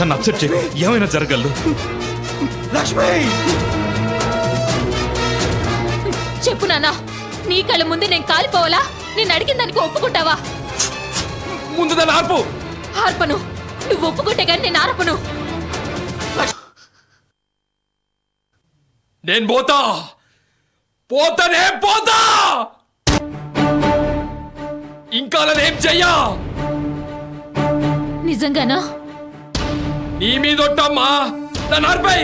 నన్ను అప్సెట్ చేయి, ఏమైనా జరగలదు. లక్ష్మి చెప్పు నాన్న, నీ కళ్ళ ముందే నేను కాలిపోవాలా? నేను అడిగిన దానికి ఒప్పుకుంటావా? ముందు దాన్ని ఆర్పు. ఆర్పను. నువ్వు ఒప్పుకుంటే కానీ నేను ఆర్పను. నేను పోతానే పోతా. ఇంకా నేనేం చెయ్యా? నిజంగానా? నీ మీద ఒట్టమ్మా, దాన్ని ఆర్పై.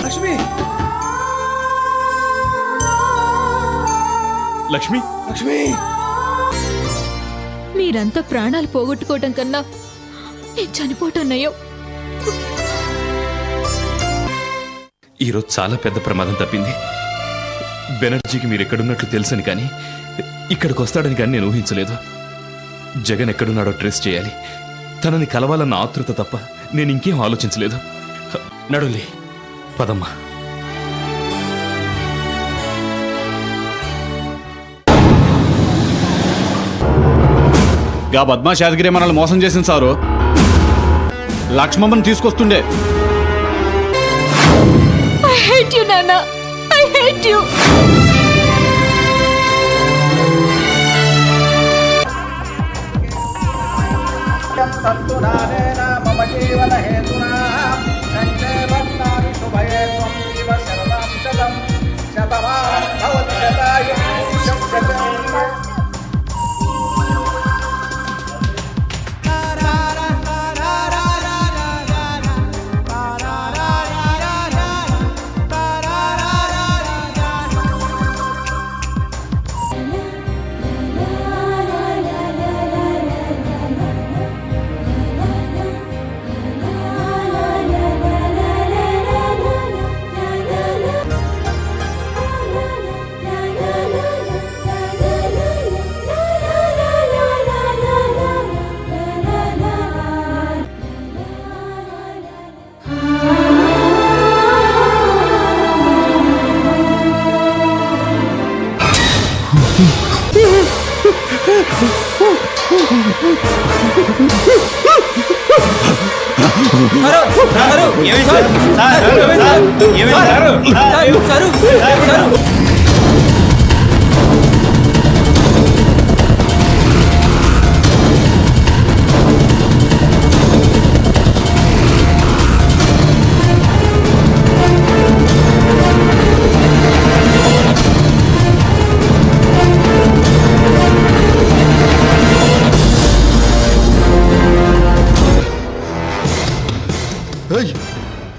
లక్ష్మి లక్ష్మి లక్ష్మి మీరంతా ప్రాణాలు పోగొట్టుకోవటం కన్నా నేను చనిపోవటం నయం. ఈరోజు చాలా పెద్ద ప్రమాదం తప్పింది. బెనర్జీకి మీరు ఎక్కడున్నట్లు తెలుసని కానీ ఇక్కడికి వస్తాడని కానీ నేను ఊహించలేదు. జగన్ ఎక్కడున్నాడో ట్రేస్ చేయాలి. తనని కలవాలన్న ఆతృత తప్ప నేను ఇంకేం ఆలోచించలేదు. నడులే, పదమ్మా. గా బద్మాష్ యాదగిరి మనల్ని మోసం చేసింది సారు. లక్ష్మమ్మని తీసుకొస్తుండే. I hate you, Nana. I hate you.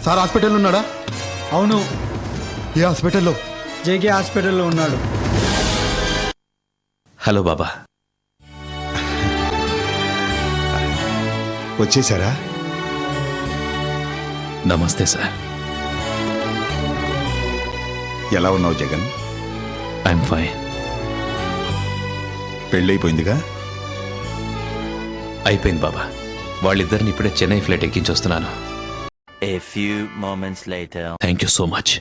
Sir హాస్పిటల్లో ఉన్నాడా? అవును. ఏ హాస్పిటల్లో? జేకే హాస్పిటల్లో ఉన్నాడు. హలో బాబా. వచ్చేసారా? నమస్తే సార్. ఎలా ఉన్నావు జగన్? I'm fine. పెళ్ళైపోయిందిగా? అయిపోయింది బాబా. వాళ్ళిద్దరిని ఇప్పుడే చెన్నై ఫ్లైట్ ఎక్కించొస్తున్నాను. A few moments later. Thank you so much.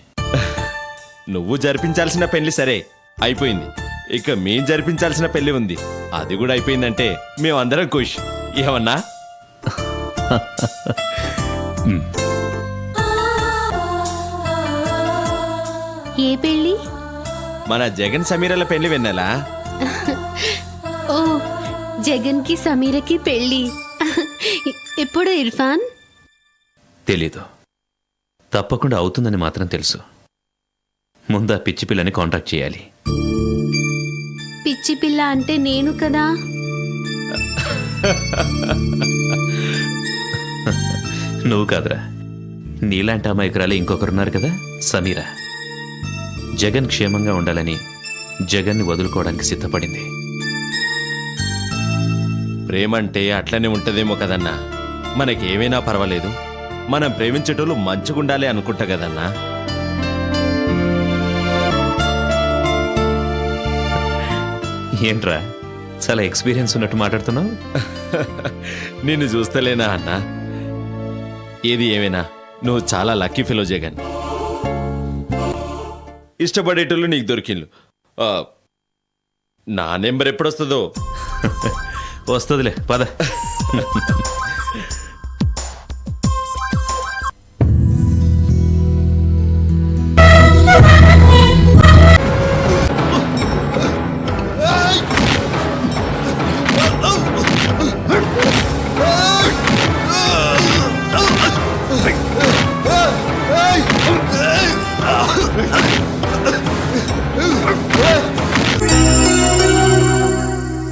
నువ్వు జరిపించాల్సిన పెళ్లి సరే అయిపోయింది. ఇక మేం జరిపించాల్సిన పెళ్లి ఉంది. అది కూడా అయిపోయిందంటే మేమందరం ఖుష్. ఏమన్నా? ఏ పెళ్ళి? మన జగన్ సమీరల పెళ్లి వెన్నెలా? ఓ, జగన్ కి సమీరకి పెళ్ళి ఎప్పుడు ఇర్ఫాన్? తెలీదు. తప్పకుండా అవుతుందని మాత్రం తెలుసు. ముందా పిచ్చి పిల్లని కాంటాక్ట్ చేయాలి. పిచ్చి పిల్ల అంటే నేను కదా. నువ్వు కాదురా, నీలాంటి అమాయకురాలు ఇంకొకరున్నారు కదా, సమీరా. జగన్ క్షేమంగా ఉండాలని జగన్ని వదులుకోవడానికి సిద్ధపడింది. ప్రేమంటే అట్లనే ఉంటదేమో కదన్నా. మనకేమైనా పర్వాలేదు, మనం ప్రేమించేటోళ్ళు మంచిగుండాలి అనుకుంటా కదన్నా. ఏంట్రా చాలా ఎక్స్పీరియన్స్ ఉన్నట్టు మాట్లాడుతున్నావు? నిన్ను చూస్తలేనా అన్నా? ఏది ఏమైనా నువ్వు చాలా లక్కీ ఫెలో జగన్. ఇష్టపడేటోళ్ళు నీకు దొరికిండ్లు ఆ, నా నెంబర్ ఎప్పుడొస్తుందో వస్తుందిలే పద.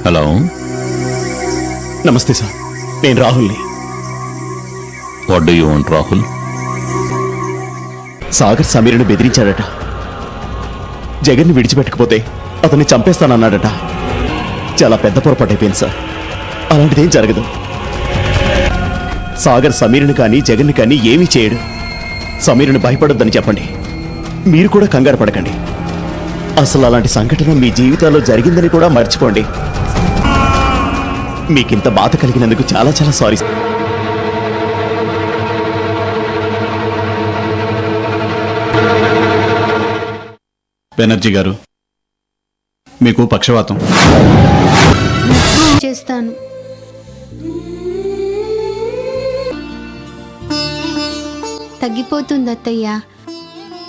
హలో, నమస్తే సార్, నేను రాహుల్ని. What do you want Rahul? Sagar సమీర్ని బెదిరించాడట. జగన్ని విడిచిపెట్టకపోతే అతన్ని చంపేస్తానన్నాడట. చాలా పెద్ద పొరపాటు అయిపోయింది సార్. అలాంటిదేం జరగదు. సాగర్ సమీర్ని కానీ జగన్ని కానీ ఏమీ చేయడు. సమీర్ని భయపడొద్దని చెప్పండి. మీరు కూడా కంగారు పడకండి. అసలు అలాంటి సంఘటన మీ జీవితాల్లో జరిగిందని కూడా మర్చిపోండి. మీకింత బాధ కలిగినందుకు చాలా చాలా సారీ. బెనర్జీ గారు, మీకు పక్షవాతం. చేస్తాను. తగ్గిపోతుంది అత్తయ్య,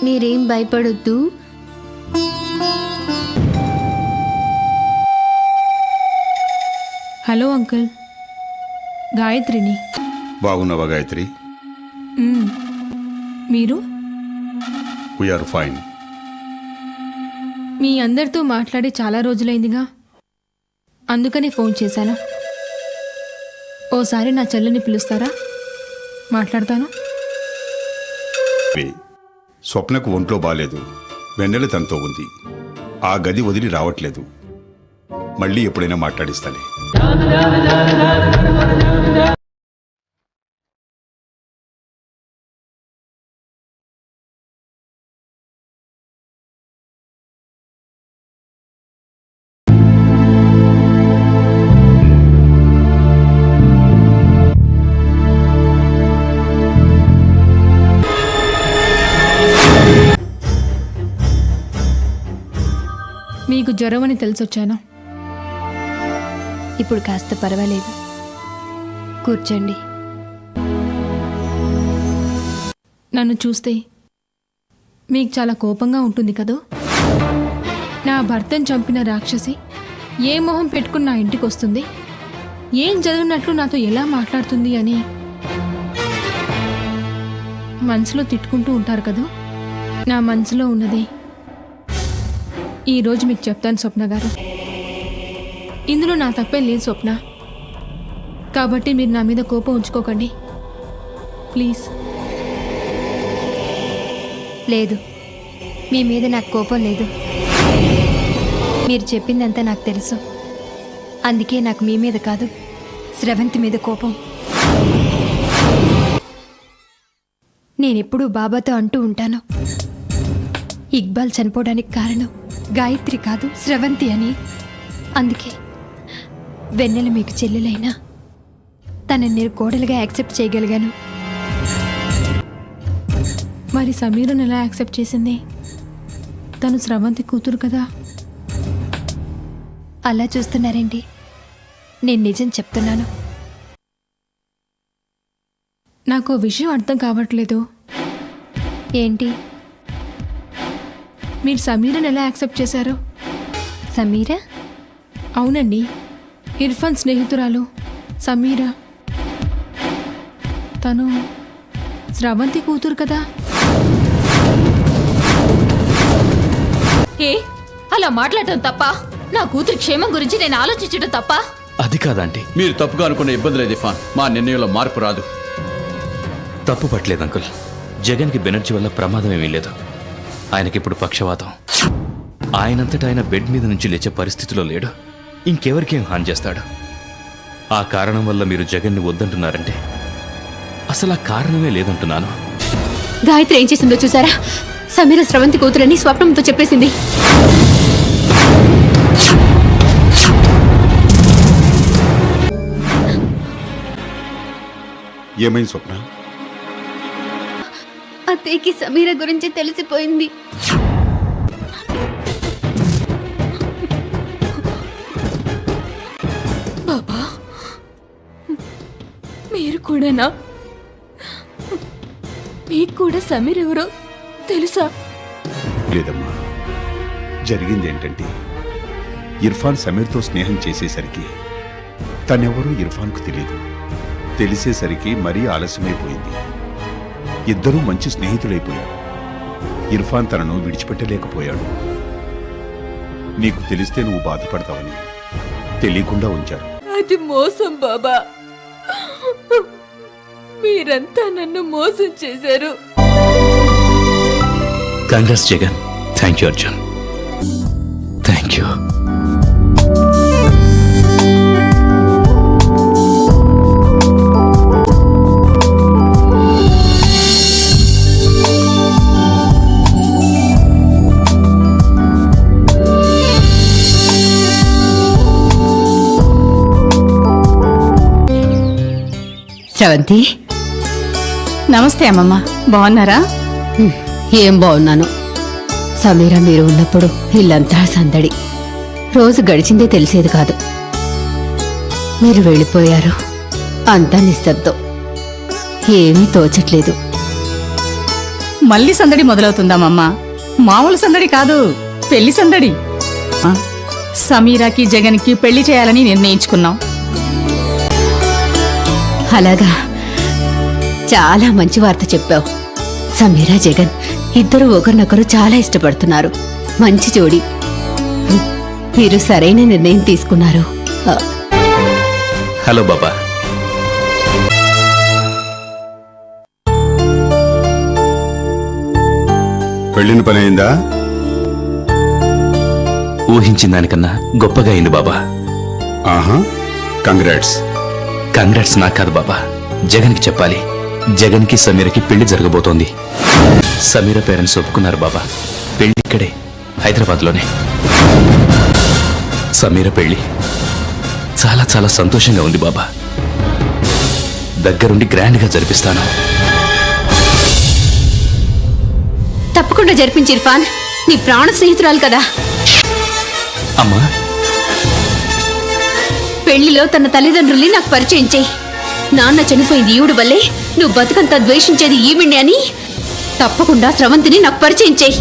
మీరేం భయపడొద్దు. హలో అంకుల్, గాయత్రిని. బాగున్నావా గాయత్రి? మీరు వీఆర్ ఫైన్. మీ అందరితో మాట్లాడి చాలా రోజులైందిగా, అందుకని ఫోన్ చేశాను. ఓసారి నా చెల్లెని పిలుస్తారా? మాట్లాడతాను. స్వప్నకు ఒంట్లో బాలేదు. వెన్నెల తనతో ఉంది. ఆ గది వదిలి రావట్లేదు. మళ్ళీ ఎప్పుడైనా మాట్లాడిస్తానే. మీకు జ్వరం అని తెలిసొచ్చాను. ఇప్పుడు కాస్త పర్వాలేదు. కూర్చోండి. నన్ను చూస్తే మీకు చాలా కోపంగా ఉంటుంది కదూ. నా భర్తను చంపిన రాక్షసి ఏ మొహం పెట్టుకుని నా ఇంటికి వస్తుంది, ఏం జరిగినట్లు నాతో ఎలా మాట్లాడుతుంది అని మనసులో తిట్టుకుంటూ ఉంటారు కదూ. నా మనసులో ఉన్నది ఈరోజు మీకు చెప్తాను స్వప్న గారు. ఇందులో నా తప్పే లేదు స్వప్న, కాబట్టి మీరు నా మీద కోపం ఉంచుకోకండి ప్లీజ్. లేదు, మీ మీద నాకు కోపం లేదు. మీరు చెప్పిందంతా నాకు తెలుసు. అందుకే నాకు మీ మీద కాదు, స్రవంతి మీద కోపం. నేనెప్పుడూ బాబాతో అంటూ ఉంటాను, ఇక్బాల్ చనిపోవడానికి కారణం గాయత్రి కాదు స్రవంతి అని. అందుకే వెన్నెల మీకు చెల్లెలైనా తనని నేను కోడలుగా యాక్సెప్ట్ చేయగలిగాను. మరి సమీరను ఎలా యాక్సెప్ట్ చేసింది? తను స్రవంతి కూతురు కదా. అలా చూస్తున్నారేంటి? నేను నిజం చెప్తున్నాను. నాకు ఓ విషయం అర్థం కావట్లేదు. ఏంటి? మీరు సమీరను ఎలా యాక్సెప్ట్ చేశారు? సమీరా? అవునండి, ఇర్ఫాన్ స్నేహితురాలు సమీరా. తను స్రవంతి కూతురు కదా. ఏ అలా మాట్లాడటం తప్ప? నా కూతురి క్షేమం గురించి నేను ఆలోచించడం తప్ప? అది కాదంటే. మీరు తప్పుగా అనుకున్న ఇబ్బంది లేదు ఇర్ఫాన్. మా నిర్ణయంలో మార్పు రాదు. తప్పు పట్టలేదు అంకుల్. జగన్కి బెనర్జీ వల్ల ప్రమాదం ఏమీ లేదు. ఆయనకిప్పుడు పక్షవాతం. ఆయనంతటా ఆయన బెడ్ మీద నుంచి లేచే పరిస్థితిలో లేడు. ఇంకెవరికేం హాని చేస్తాడు? ఆ కారణం వల్ల మీరు జగన్ని వద్దంటున్నారంటే అసలు ఆ కారణమే లేదంటున్నాను. గాయత్రి ఏం చేసిందో చూసారా? సమీర స్రవంతి కూతురని స్వప్నంతో చెప్పేసింది. ఏమైంది స్వప్న? అత్తయ్యకి సమీర గురించి తెలిసిపోయింది. కూడానా? మీకు కూడా సమీర్ ఎవరో తెలుసా? లేదమ్మా, జరిగింది ఏంటంటే ఇర్ఫాన్ సమీర్తో స్నేహం చేసేసరికి తనెవరూ ఇర్ఫాన్కు తెలియదు. తెలిసేసరికి మరీ ఆలస్యమైపోయింది. ఇద్దరూ మంచి స్నేహితులైపోయారు. ఇర్ఫాన్ తనను విడిచిపెట్టలేకపోయాడు. నీకు తెలిస్తే నువ్వు బాధపడతావని తెలియకుండా ఉంచారు. అది మోసం బాబా. మీరంతా నన్ను మోసం చేశారు. Congrats Jagan. Thank you Arjun. Thank you. Sravanthi, నమస్తే అమ్మమ్మ, బాగున్నారా? ఏం బాగున్నాను. సమీర మీరు ఉన్నప్పుడు ఇల్లంతా సందడి. రోజు గడిచిందే తెలిసేది కాదు. మీరు వెళ్ళిపోయారు, అంతా నిశ్శబ్దం. ఏమీ తోచట్లేదు. మళ్ళీ సందడి మొదలవుతుందామమ్మ. మామూలు సందడి కాదు, పెళ్లి సందడి. సమీరాకి జగన్కి పెళ్లి చేయాలని నిర్ణయించుకున్నాం. అలాగా, చాలా మంచి వార్త చెప్పావు. సమీరా జగన్ ఇద్దరు ఒకరినొకరు చాలా ఇష్టపడుతున్నారు. మంచి జోడి. మీరు సరైన నిర్ణయం తీసుకున్నారు. హలో బాబా. వెళ్ళిన పని అయిందా? ఊహించిన దానికన్నా గొప్పగా అయింది బాబా. ఆహా, కంగ్రాట్స్. కంగ్రాట్స్ నాకు కాదు బాబా, జగన్కి చెప్పాలి. జగన్కి సమీరకి పెళ్లి జరగబోతోంది. సమీర పేరెంట్స్ ఒప్పుకున్నారు బాబా. పెళ్లి ఇక్కడే, హైదరాబాద్లోనే. సమీర పెళ్లి చాలా చాలా సంతోషంగా ఉంది బాబా. దగ్గరుండి గ్రాండ్గా జరిపిస్తాను. తప్పకుండా జరిపించి ఇర్ఫాన్, నీ ప్రాణ స్నేహితురాలు కదా. అమ్మా, పెళ్లిలో తన తల్లిదండ్రుల్ని నాకు పరిచయం చేయి. నాన్న చనిపోయింది ఈవిడ వల్లే, నువ్వు బతుకంతా ద్వేషించేది ఈవిడ్ని అని తప్పకుండా స్రవంతిని నాకు పరిచయం చేయి.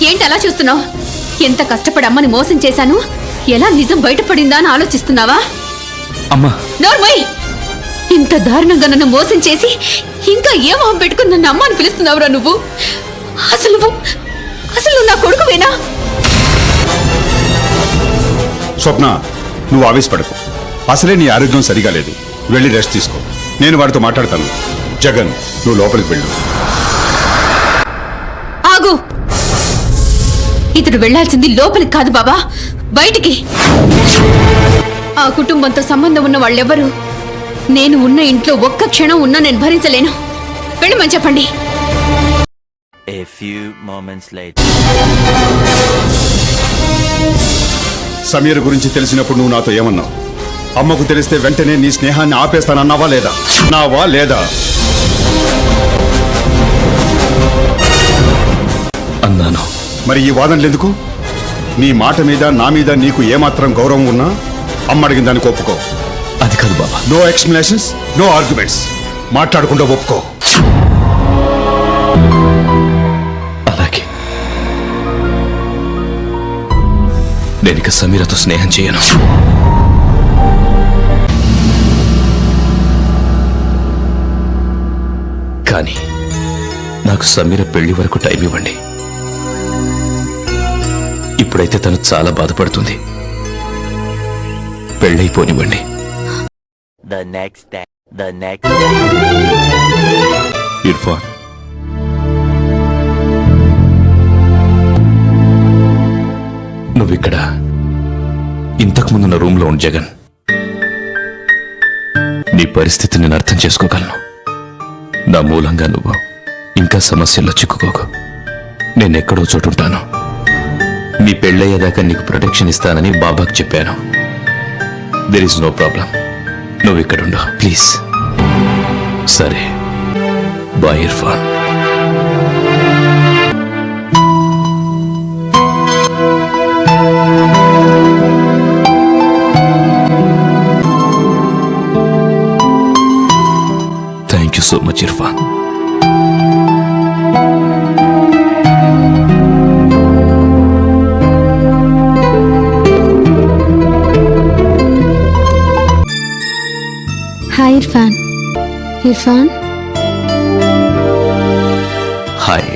ఏంటి అలా చూస్తున్నావు? ఎంత కష్టపడి అమ్మని మోసం చేశాను, ఎలా నిజం బయటపడిందా అని ఆలోచిస్తున్నావా? అమ్మా, నోర్మయ్! ఇంత దారుణంగా నన్ను మోసం చేసి ఇంకా ఏమో పెట్టుకుని నన్ను అమ్మ అని పిలుస్తున్నావురా నువ్వు? అసలు అసలు నా కొడుకువేనా? స్వప్న, నువ్వు ఆవేశపడకు. అసలే నీ ఆరోగ్యం సరిగా లేదు. వెళ్ళి రెస్ట్ తీసుకో. నేను వాడితో మాట్లాడతాను. జగన్, నువ్వు లోపలికి వెళ్ళు. ఆగు! ఇతడు వెళ్లాల్సింది లోపలికి కాదు బాబా, బయటికి. ఆ కుటుంబంతో సంబంధం ఉన్న వాళ్ళెవ్వరూ నేను ఉన్న ఇంట్లో ఒక్క క్షణం ఉన్నా నేను భరించలేను. వెళ్ళమని చెప్పండి. A few moments later. Sameer గురించి తెలిసినప్పుడు నువ్వు నాతో ఏమన్నావు? అమ్మకు తెలిస్తే వెంటనే నీ స్నేహాన్ని ఆపేస్తానన్నావా లేదా? నావా లేదా? అన్నాను. మరి ఈ వాదనలు ఎందుకు? నీ మాట మీద నా మీద నీకు ఏమాత్రం గౌరవం ఉన్నా అమ్మ అడిగిన దానికి ఒప్పుకో. అది కాదు బాబా. No explanations, no arguments. మాట్లాడకుండా ఒప్పుకో. అలాగే. నేను ఇక సమీరతో స్నేహం చేయను. కానీ నాకు సమీర పెళ్లి వరకు టైం ఇవ్వండి. ఇప్పుడైతే తను చాలా బాధపడుతుంది. పెళ్ళైపోనివ్వండి. The next day. The next day. Irfan, నువ్విక్కడ ఇంతకుముందున్న రూమ్లో ఉండి జగన్, నీ పరిస్థితిని నేను అర్థం చేసుకోగలను. నా మూలంగా నువ్వు ఇంకా సమస్యల్లో చిక్కుకోకు. నేనెక్కడో చోటుంటాను. నీ పెళ్ళయ్యేదాకా నీకు ప్రొటెక్షన్ ఇస్తానని బాబాకు చెప్పాను. There is no problem. నువ్వు ఇక్కడుండు ప్లీజ్. సరే, bye Irfan. So much Irfan. Hi Irfan. Irfan, hi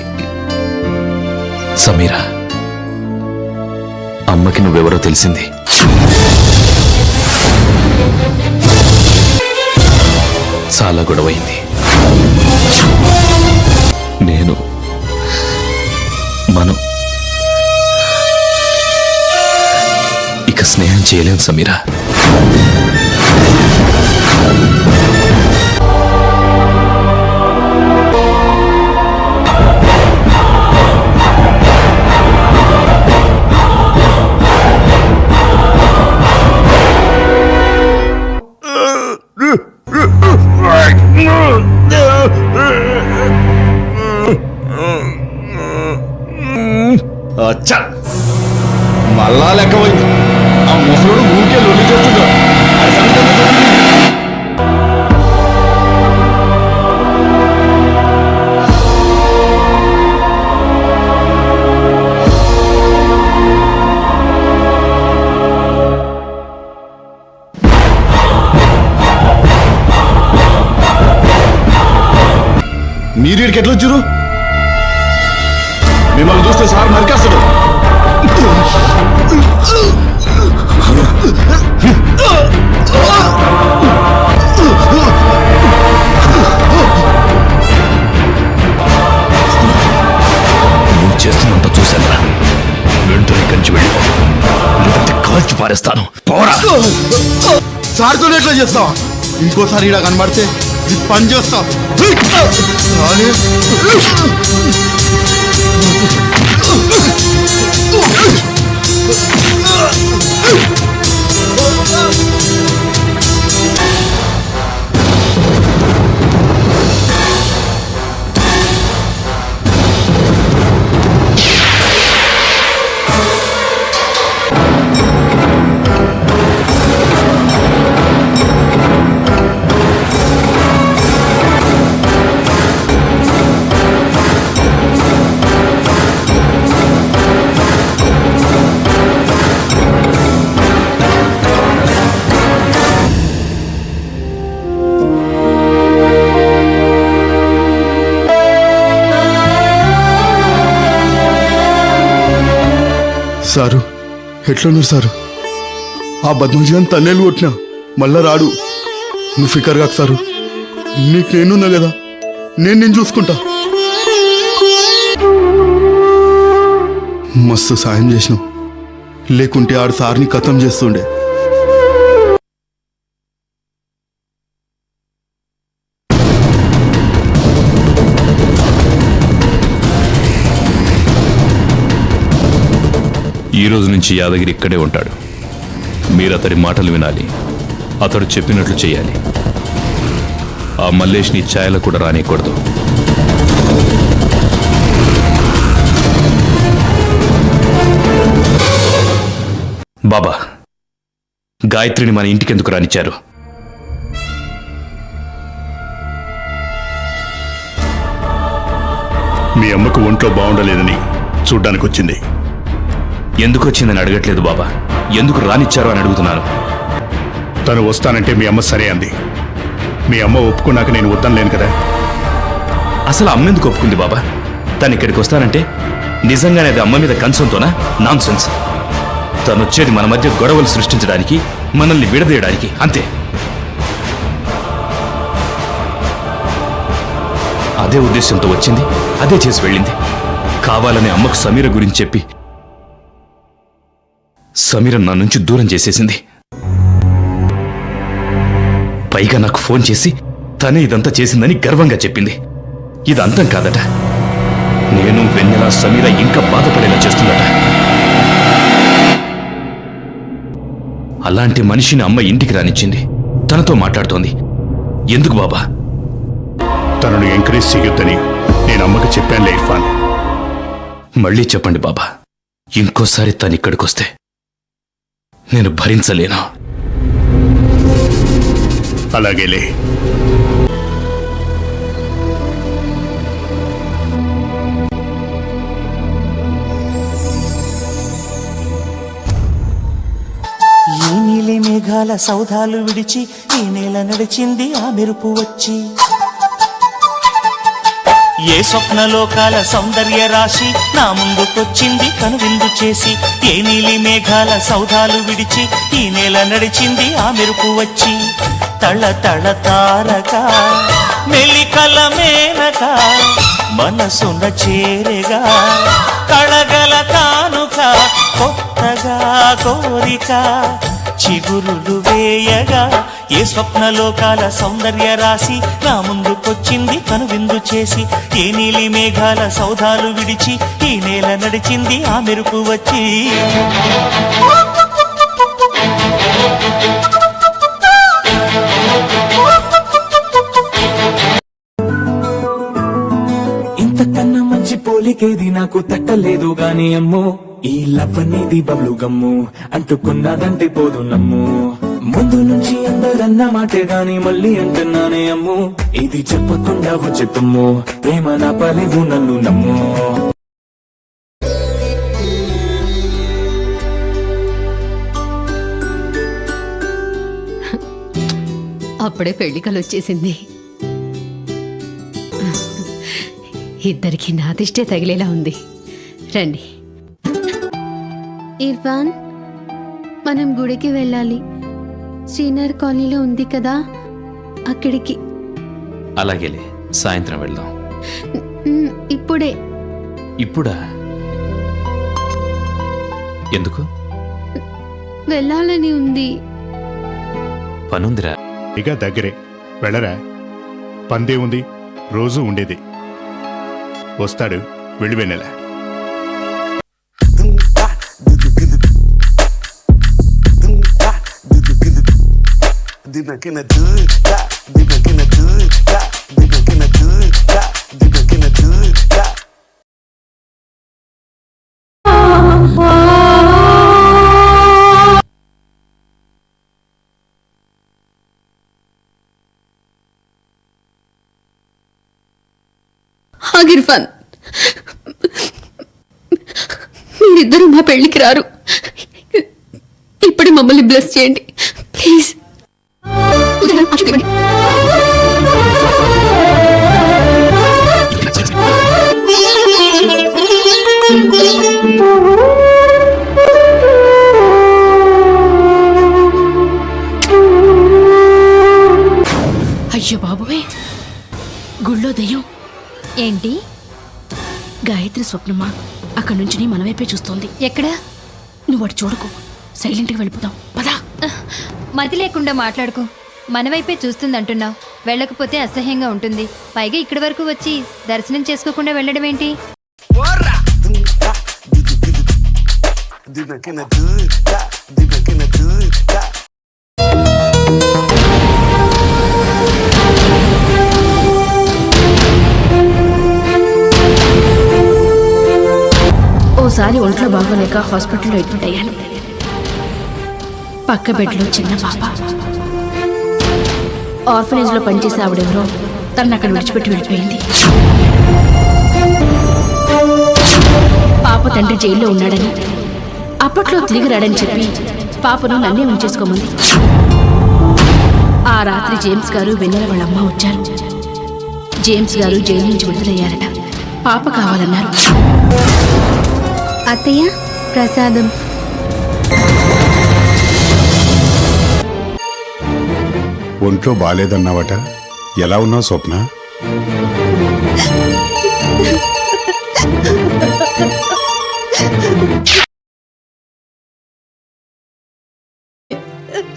Samira. అమ్మకి నువ్వెవరో తెలిసింది. చాలా గొడవైంది. మనం ఇక స్నేహం చేయలేం సమీరా. మళ్ళా లెక్క పోయింది. ఆ ముసలుడు ఊరికే లొల్లి చేస్తుండ్రు. అది సంగతి ఏంటో చెప్పండి. మీరీడికి ఎట్లా వచ్చారు? మిమ్మల్ని చూస్తే సార్ నరికేస్తాడు. నువ్వు చేస్తున్నంత చూశాను. వెంటనే కంచి వెళ్ళి లేదంటే కాల్చి పారేస్తాను. పోరా. సార్తో ఎట్లా చేస్తావా? ఇంకోసారి ఇలా కనబడితే ఈ పని చేస్తా. సారు ఎట్లున్నారు సారు? ఆ బద్మజాన్ తన్నేలు కొట్టినా మళ్ళా రాడు. నువ్వు ఫికర్ కాకు సారు. నీకు నేనున్నా కదా, నేను చూసుకుంటా. మస్తు సాయం చేసినావు. లేకుంటే ఆడు సార్ని ఖతం చేస్తుండే. ఈ రోజు నుంచి యాదగిరి ఇక్కడే ఉంటాడు. మీరు అతడి మాటలు వినాలి, అతడు చెప్పినట్లు చేయాలి. ఆ మల్లేష్ని ఛాయలు కూడా రానియకూడదు. బాబా, గాయత్రిని మన ఇంటికెందుకు రానిచ్చారు? మీ అమ్మకు ఒంట్లో బాగుండలేదని చూడ్డానికి వచ్చింది. ఎందుకు వచ్చిందని అడగట్లేదు బాబా, ఎందుకు రానిచ్చారు అని అడుగుతున్నాను. తను వస్తానంటే మీ అమ్మ సరే అంది. మీ అమ్మ ఒప్పుకున్నాక నేను వద్దనలేను కదా. అసలు అమ్మ ఎందుకు ఒప్పుకుంది బాబా? తను ఇక్కడికి వస్తానంటే నిజంగానే అది అమ్మ మీద కన్సర్న్తోనా? Non sense. తను వచ్చేది మన మధ్య గొడవలు సృష్టించడానికి, మనల్ని విడదీయడానికి, అంతే. అదే ఉద్దేశంతో వచ్చింది, అదే చేసి వెళ్ళింది. కావాలని అమ్మకు సమీర గురించి చెప్పి సమీర నా నుంచి దూరం చేసేసింది. పైగా నాకు ఫోన్ చేసి తనే ఇదంతా చేసిందని గర్వంగా చెప్పింది. ఇది అంతం కాదట. నేను వెన్నెల సమీర ఇంకా బాధపడేలా చేస్తుందట. అలాంటి మనిషిని అమ్మ ఇంటికి రానిచ్చింది. తనతో మాట్లాడుతోంది. ఎందుకు బాబా? తనను ఎంకరేజ్ చేయొద్దని నేను అమ్మకి చెప్పానులే ఇర్ఫాన్. మళ్ళీ చెప్పండి బాబా, ఇంకోసారి తను ఇక్కడికొస్తే నేను భరించలేను. అలాగేలే. మేఘాల సౌధాలు విడిచి ఈ నేల నడిచింది ఆ మెరుపు వచ్చి ఏ స్వప్నలోకాల సౌందర్య రాశి నా ముందుకొచ్చింది కనువిందు చేసి ఏ నీలి మేఘాల సౌధాలు విడిచి ఈ నేల నడిచింది ఆ మెరుపు వచ్చి తళ తళ తారక మెలికల మేనక మనసున చేరగా కళగల కానుక కొత్తగా కోరిక చిగురులు వేయగా ఏ స్వప్నలోకాల సౌందర్య రాశి నా ముందుకొచ్చింది కనువిందు చేసి ఏ నీలి మేఘాల సౌధాలు విడిచి ఈ నేల నడిచింది ఆ మెరుపు వచ్చి ఇంతకన్నా మంచి పోలికేది నాకు తట్టలేదు గాని అమ్మో ఈ లవ్ అనేది బబ్లు గమ్ము అంటుకున్నదంటే పోదు నమ్ము ముందు నుంచి అందరన్న మాటే గాని మళ్ళీ అంటున్నానే అమ్ము ఇది చెప్పకుండా వచ్చే తుమ్ము ప్రేమ నా పలేవు నన్ను నమ్ము అప్పుడే పెళ్లికలు వచ్చేసింది. ఇద్దరికి నాదిష్టే తగిలేలా ఉంది. రండి. ఇర్ఫాన్, మనం గుడికి వెళ్ళాలి. శ్రీనగర్ కాలనీలో ఉంది కదా, అక్కడికి. అలాగేలే, సాయంత్రం వెళ్దాం. ఇప్పుడే. ఇప్పుడా? ఎందుకు? వెళ్ళాలని ఉంది. పనుందిరా. ఇక దగ్గరే, వెళ్ళరా. పందే ఉంది, రోజు ఉండేది. వస్తాడు, వెళ్ళి వెన్నెల. ఇర్ఫాన్, మీరిద్దరూ మా పెళ్లికి రారు. ఇప్పుడే మమ్మల్ని బ్లెస్ చేయండి ప్లీజ్. అయ్యో బాబోయ్, గుళ్ళో దెయ్యం. ఏంటి? గాయత్రి స్వప్నమా అక్కడి నుంచి నీ మన వైపే చూస్తోంది. ఎక్కడ? నువ్వు అటు చూడకు, సైలెంట్గా వెళ్ళిపోదాం పదా. మతి లేకుండా మాట్లాడుకో. మన వైపే చూస్తుంది అంటున్నావు. వెళ్ళకపోతే అసహ్యంగా ఉంటుంది. పైగా ఇక్కడి వరకు వచ్చి దర్శనం చేసుకోకుండా వెళ్ళడం ఏంటి? ఓసారి ఒంట్లో బాగోలేక హాస్పిటల్లో అడ్మిట్ అయ్యాను. పక్క బెడ్లో చిన్న పాప. ఆర్ఫనేజ్లో పనిచేసే ఆవిడెవరో తనను అక్కడ విడిచిపెట్టి వెళ్ళిపోయింది. పాప తండ్రి జైల్లో ఉన్నాడని, అప్పట్లో తిరిగి రాడని చెప్పి పాపను నన్నే ఉంచేసుకోమంది. ఆ రాత్రి జేమ్స్ గారు వెన్నెల వాళ్ళ అమ్మ వచ్చారు. జేమ్స్ గారు జైలు నుంచి విడుదలయ్యారట. పాప కావాలన్నారు. అత్తయ్య, ప్రసాదం. ఒంట్లో బాలేదన్నావట, ఎలా ఉన్నావు స్వప్న?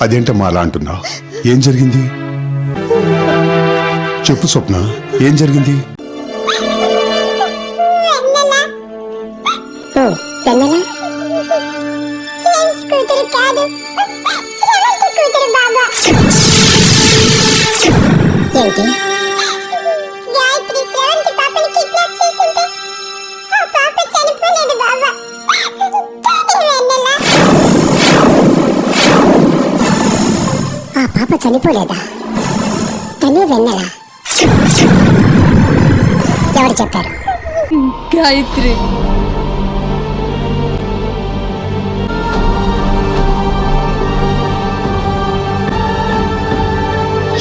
అదేంటమ్మా అలా అంటున్నావు? ఏం జరిగింది చెప్పు స్వప్న, ఏం జరిగింది? పాప చనిపోలేదా? తనే వెన్నెల? ఎవరు చెప్పారు? గాయత్రి.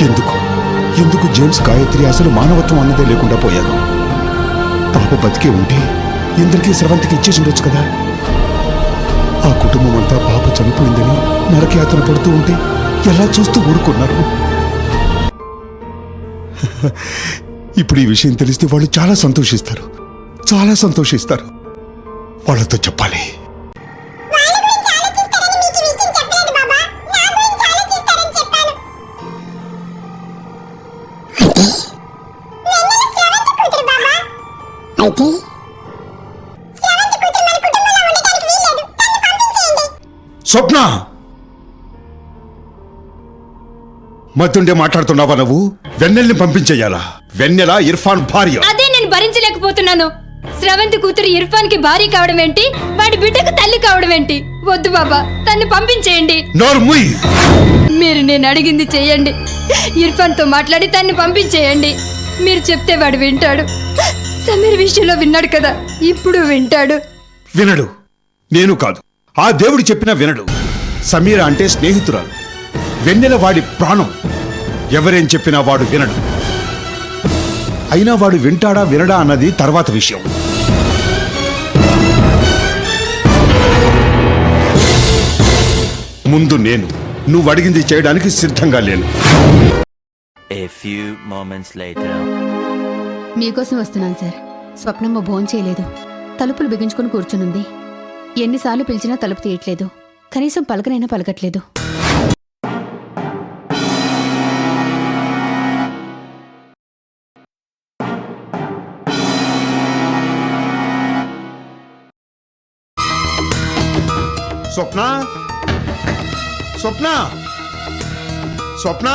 ఎందుకు జేమ్స్ గాయత్రి అసలు మానవత్వం అన్నదే లేకుండా పోయారు? పాప బతికే ఉంటే ఇందరికీ స్రవంతికి ఇచ్చేసి ఉండొచ్చు కదా. ఆ కుటుంబం అంతా పాప చనిపోయిందని నరకయాతన పడుతూ ఉంటే ఎలా చూస్తూ ఊరుకున్నారు? ఇప్పుడు ఈ విషయం తెలిస్తే వాళ్ళు చాలా సంతోషిస్తారు, చాలా సంతోషిస్తారు. వాళ్ళతో చెప్పాలి. అయితే స్వప్న, మతుండే మాట్లాడుతున్నావా నువ్వు? వెన్నెల్ని పంపించేయాలా? వెన్నెల ఇర్ఫాన్ భార్య. అదే నేను భరించలేకపోతున్నాను. స్రవంతి కూతురు ఇర్ఫాన్ కి భార్య కావడం ఏంటి, వాడి బిడ్డకు తల్లి కావడం ఏంటి? వద్దు బాబా, తన్ని పంపించేయండి. నోర్ముయ్. మీరు నేను అడిగింది చెయ్యండి. ఇర్ఫాన్ తో మాట్లాడి తన్ని పంపించేయండి. మీరు చెప్తే వాడు వింటాడు. సమీర్ విషయంలో విన్నాడు కదా, ఇప్పుడు వింటాడు. వినడు. నేను కాదు, ఆ దేవుడు చెప్పినా వినడు. సమీర అంటే స్నేహితురాలు, వెన్నెల వాడి ప్రాణం. ఎవరేం చెప్పినా వాడు వినడు. అయినా వాడు వింటాడా వినడా అన్నది తర్వాత విషయం. ముందు నేను నువ్వు అడిగింది చేయడానికి సిద్ధంగా లేను. A few moments later. మీకోసం వస్తున్నాను సార్. స్వప్నమ్మ భోం చేయలేదు. తలుపులు బిగించుకుని కూర్చునుంది. ఎన్నిసార్లు పిలిచినా తలుపు తీయట్లేదు. కనీసం పలకనైనా పలకట్లేదు. స్వప్న, స్వప్న, స్వప్న.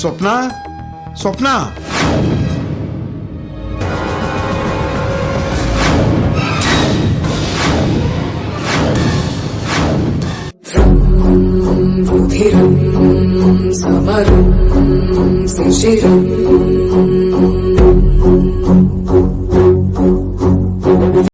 స్వప్న, స్వప్న. సమరం శిశిరం